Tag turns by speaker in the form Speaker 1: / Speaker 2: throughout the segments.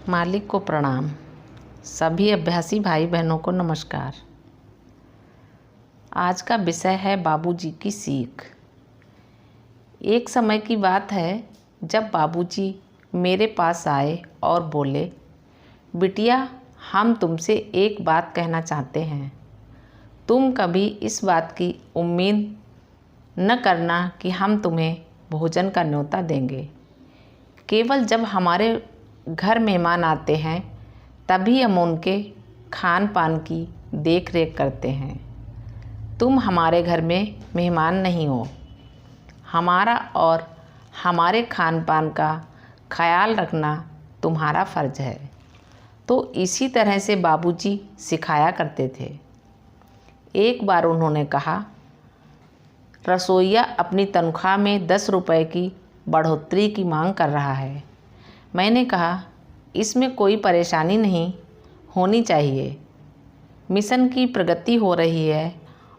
Speaker 1: मालिक को प्रणाम। सभी अभ्यासी भाई बहनों को नमस्कार। आज का विषय है बाबूजी की सीख। एक समय की बात है जब बाबूजी मेरे पास आए और बोले, बिटिया, हम तुमसे एक बात कहना चाहते हैं। तुम कभी इस बात की उम्मीद न करना कि हम तुम्हें भोजन का न्योता देंगे। केवल जब हमारे घर मेहमान आते हैं तभी हम उनके खान पान की देख रेख करते हैं। तुम हमारे घर में मेहमान नहीं हो। हमारा और हमारे खान पान का ख्याल रखना तुम्हारा फ़र्ज है। तो इसी तरह से बाबूजी सिखाया करते थे। एक बार उन्होंने कहा, रसोइया अपनी तनख्वाह में 10 रुपये की बढ़ोतरी की मांग कर रहा है। मैंने कहा, इसमें कोई परेशानी नहीं होनी चाहिए। मिशन की प्रगति हो रही है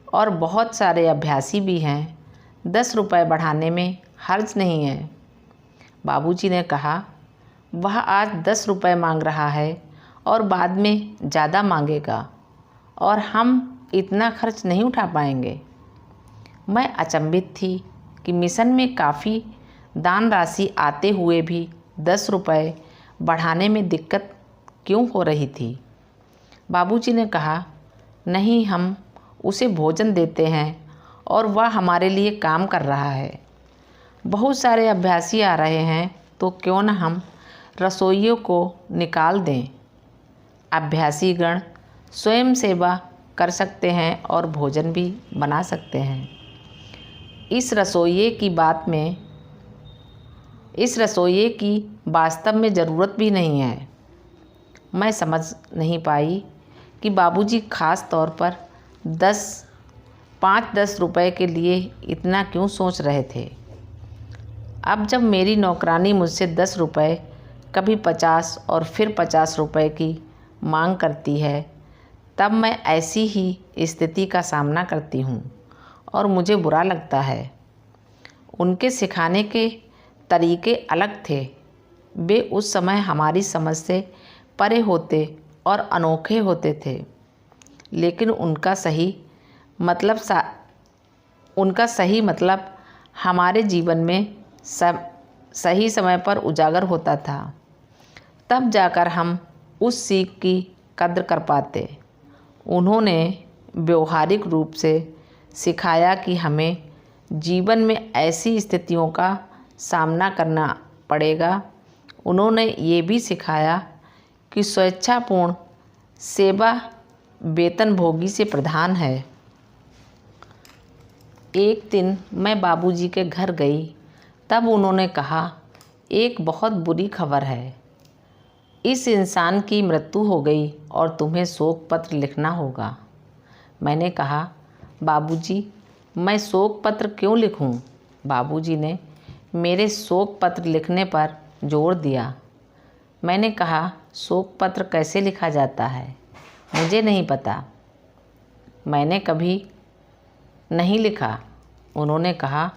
Speaker 1: और बहुत सारे अभ्यासी भी हैं। 10 रुपये बढ़ाने में हर्ज नहीं है। बाबूजी ने कहा, वह आज 10 रुपये मांग रहा है और बाद में ज़्यादा मांगेगा और हम इतना खर्च नहीं उठा पाएंगे। मैं अचंभित थी कि मिशन में काफ़ी दान राशि आते हुए भी 10 रुपये बढ़ाने में दिक्कत क्यों हो रही थी। बाबूजी ने कहा, नहीं, हम उसे भोजन देते हैं और वह हमारे लिए काम कर रहा है। बहुत सारे अभ्यासी आ रहे हैं तो क्यों न हम रसोइयों को निकाल दें। अभ्यासीगण स्वयं सेवा कर सकते हैं और भोजन भी बना सकते हैं। इस रसोइये की वास्तव में ज़रूरत भी नहीं है। मैं समझ नहीं पाई कि बाबूजी ख़ास तौर पर 5-10 रुपए के लिए इतना क्यों सोच रहे थे। अब जब मेरी नौकरानी मुझसे 10 रुपये, कभी 50 और फिर 50 रुपये की मांग करती है, तब मैं ऐसी ही स्थिति का सामना करती हूँ और मुझे बुरा लगता है। उनके सिखाने के तरीके अलग थे। वे उस समय हमारी समझ से परे होते और अनोखे होते थे, लेकिन उनका सही मतलब हमारे जीवन में सही समय पर उजागर होता था। तब जाकर हम उस सीख की कद्र कर पाते। उन्होंने व्यवहारिक रूप से सिखाया कि हमें जीवन में ऐसी स्थितियों का सामना करना पड़ेगा। उन्होंने ये भी सिखाया कि स्वेच्छापूर्ण सेवा वेतनभोगी से प्रधान है। एक दिन मैं बाबूजी के घर गई, तब उन्होंने कहा, एक बहुत बुरी खबर है। इस इंसान की मृत्यु हो गई और तुम्हें शोक पत्र लिखना होगा। मैंने कहा, बाबूजी, मैं शोक पत्र क्यों लिखूं? बाबूजी ने मेरे शोक पत्र लिखने पर जोर दिया। मैंने कहा, शोक पत्र कैसे लिखा जाता है? मुझे नहीं पता। मैंने कभी नहीं लिखा। उन्होंने कहा,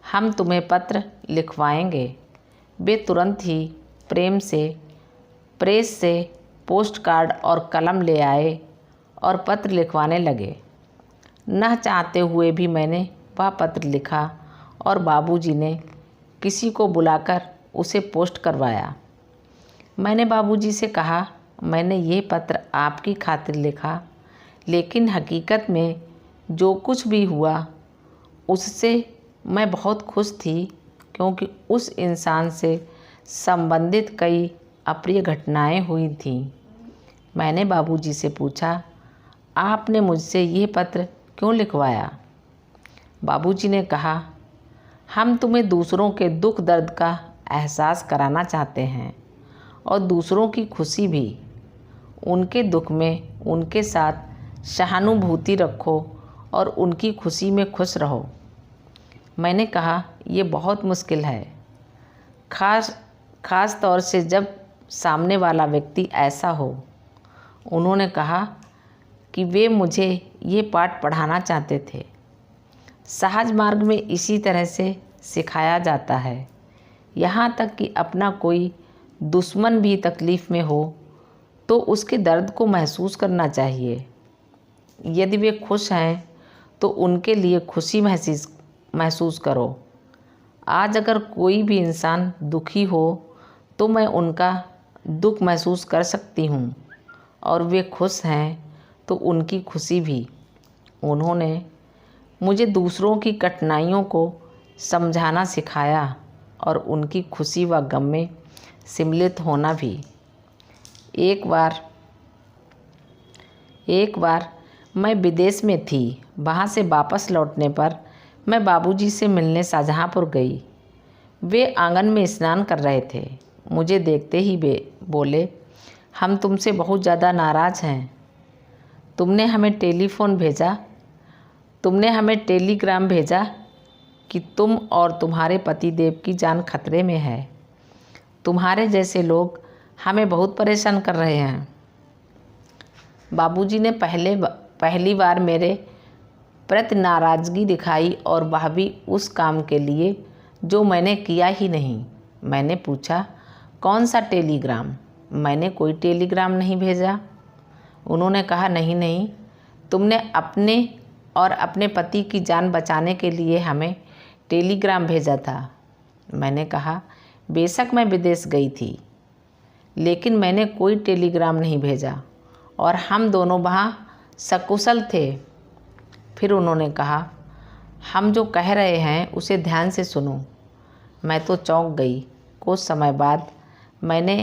Speaker 1: हम तुम्हें पत्र लिखवाएंगे। वे तुरंत ही प्रेस से पोस्ट कार्ड और कलम ले आए और पत्र लिखवाने लगे। न चाहते हुए भी मैंने वह पत्र लिखा और बाबूजी ने किसी को बुलाकर उसे पोस्ट करवाया। मैंने बाबूजी से कहा, मैंने ये पत्र आपकी खातिर लिखा, लेकिन हकीकत में जो कुछ भी हुआ उससे मैं बहुत खुश थी, क्योंकि उस इंसान से संबंधित कई अप्रिय घटनाएं हुई थीं। मैंने बाबूजी से पूछा, आपने मुझसे ये पत्र क्यों लिखवाया? बाबूजी ने कहा, हम तुम्हें दूसरों के दुख दर्द का एहसास कराना चाहते हैं और दूसरों की खुशी भी। उनके दुख में उनके साथ सहानुभूति रखो और उनकी खुशी में खुश रहो। मैंने कहा, ये बहुत मुश्किल है, खास तौर से जब सामने वाला व्यक्ति ऐसा हो। उन्होंने कहा कि वे मुझे ये पाठ पढ़ाना चाहते थे। सहज मार्ग में इसी तरह से सिखाया जाता है। यहाँ तक कि अपना कोई दुश्मन भी तकलीफ़ में हो तो उसके दर्द को महसूस करना चाहिए। यदि वे खुश हैं तो उनके लिए खुशी महसूस करो। आज अगर कोई भी इंसान दुखी हो तो मैं उनका दुख महसूस कर सकती हूँ, और वे खुश हैं तो उनकी खुशी भी। उन्होंने मुझे दूसरों की कठिनाइयों को समझाना सिखाया और उनकी खुशी व गम में सम्मिलित होना भी। एक बार मैं विदेश में थी। वहाँ से वापस लौटने पर मैं बाबूजी से मिलने शाहजहाँपुर गई। वे आंगन में स्नान कर रहे थे। मुझे देखते ही वे बोले, हम तुमसे बहुत ज़्यादा नाराज़ हैं। तुमने हमें टेलीग्राम भेजा कि तुम और तुम्हारे पतिदेव की जान खतरे में है। तुम्हारे जैसे लोग हमें बहुत परेशान कर रहे हैं। बाबूजी ने पहली बार मेरे प्रति नाराज़गी दिखाई, और वह भी उस काम के लिए जो मैंने किया ही नहीं। मैंने पूछा, कौन सा टेलीग्राम? मैंने कोई टेलीग्राम नहीं भेजा। उन्होंने कहा, नहीं, तुमने अपने और अपने पति की जान बचाने के लिए हमें टेलीग्राम भेजा था। मैंने कहा, बेशक मैं विदेश गई थी, लेकिन मैंने कोई टेलीग्राम नहीं भेजा और हम दोनों वहाँ सकुशल थे। फिर उन्होंने कहा, हम जो कह रहे हैं उसे ध्यान से सुनो। मैं तो चौंक गई। कुछ समय बाद मैंने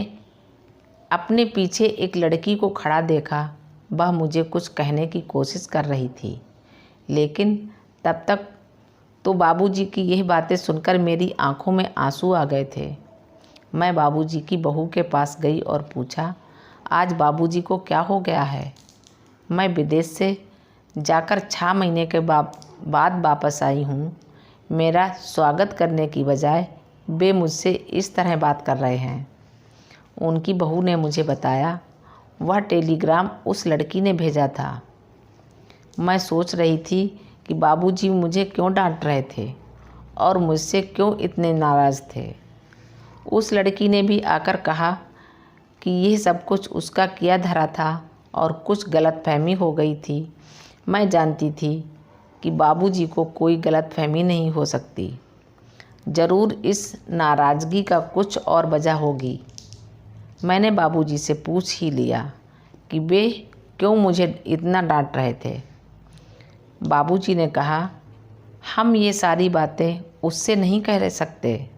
Speaker 1: अपने पीछे एक लड़की को खड़ा देखा। वह मुझे कुछ कहने की कोशिश कर रही थी, लेकिन तब तक तो बाबूजी की यह बातें सुनकर मेरी आंखों में आंसू आ गए थे। मैं बाबूजी की बहू के पास गई और पूछा, आज बाबूजी को क्या हो गया है? मैं विदेश से जाकर 6 महीने के बाद वापस आई हूँ। मेरा स्वागत करने की बजाय वे मुझसे इस तरह बात कर रहे हैं। उनकी बहू ने मुझे बताया, वह टेलीग्राम उस लड़की ने भेजा था। मैं सोच रही थी कि बाबूजी मुझे क्यों डांट रहे थे और मुझसे क्यों इतने नाराज़ थे। उस लड़की ने भी आकर कहा कि यह सब कुछ उसका किया धरा था और कुछ गलतफहमी हो गई थी। मैं जानती थी कि बाबूजी को कोई गलतफहमी नहीं हो सकती। ज़रूर इस नाराज़गी का कुछ और वजह होगी। मैंने बाबूजी से पूछ ही लिया कि वे क्यों मुझे इतना डांट रहे थे। बाबूजी ने कहा, हम ये सारी बातें उससे नहीं कह सकते,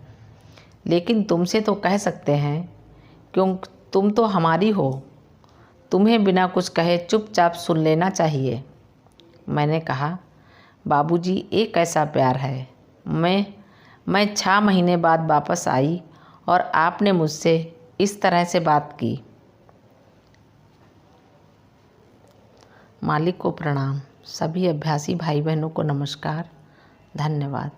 Speaker 1: लेकिन तुमसे तो कह सकते हैं, क्योंकि तुम तो हमारी हो। तुम्हें बिना कुछ कहे चुपचाप सुन लेना चाहिए। मैंने कहा, बाबूजी, एक ऐसा प्यार है। मैं 6 महीने बाद वापस आई और आपने मुझसे इस तरह से बात की। मालिक को प्रणाम। सभी अभ्यासी भाई बहनों को नमस्कार। धन्यवाद।